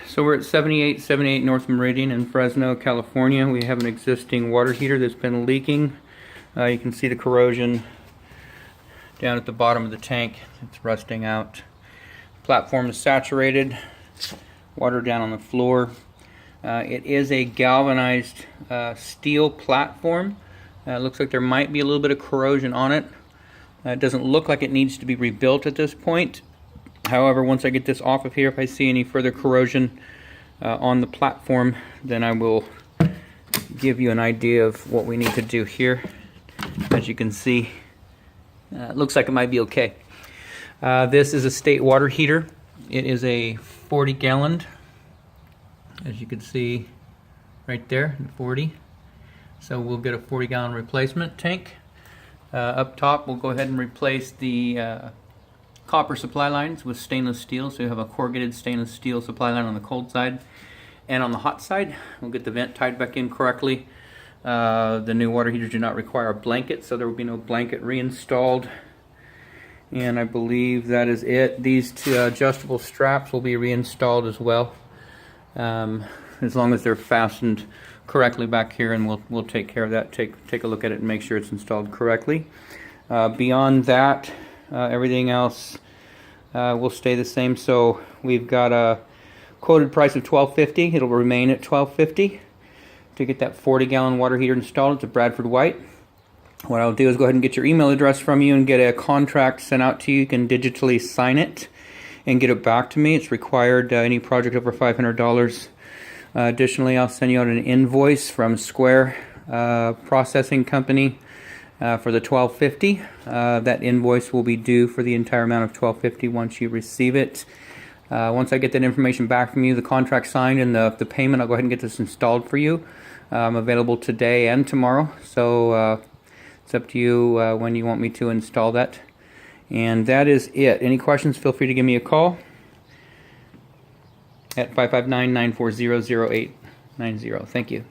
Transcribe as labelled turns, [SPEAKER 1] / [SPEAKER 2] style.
[SPEAKER 1] So we're at 7878 North Meridian in Fresno, California. We have an existing water heater that's been leaking. You can see the corrosion down at the bottom of the tank. It's rusting out. Platform is saturated. Water down on the floor. It is a galvanized steel platform. Looks like there might be a little bit of corrosion on it. It doesn't look like it needs to be rebuilt at this point. However, once I get this off of here, if I see any further corrosion on the platform, then I will give you an idea of what we need to do here. As you can see, it looks like it might be okay. This is a state water heater. It is a 40-gallon, as you can see right there, 40. So we'll get a 40-gallon replacement tank. Up top, we'll go ahead and replace the copper supply lines with stainless steel, so you have a corrugated stainless steel supply line on the cold side. And on the hot side, we'll get the vent tied back in correctly. The new water heaters do not require a blanket, so there will be no blanket reinstalled. And I believe that is it. These two adjustable straps will be reinstalled as well, as long as they're fastened correctly back here, and we'll take care of that. Take a look at it and make sure it's installed correctly. Beyond that, everything else will stay the same. So we've got a quoted price of $12.50. It'll remain at $12.50 to get that 40-gallon water heater installed. It's a Bradford White. What I'll do is go ahead and get your email address from you and get a contract sent out to you. You can digitally sign it and get it back to me. It's required any project over $500. Additionally, I'll send you out an invoice from Square Processing Company for the $12.50. That invoice will be due for the entire amount of $12.50 once you receive it. Once I get that information back from you, the contract signed and the payment, I'll go ahead and get this installed for you. I'm available today and tomorrow, so it's up to you when you want me to install that. And that is it. Any questions, feel free to give me a call at 559-940-0890. Thank you.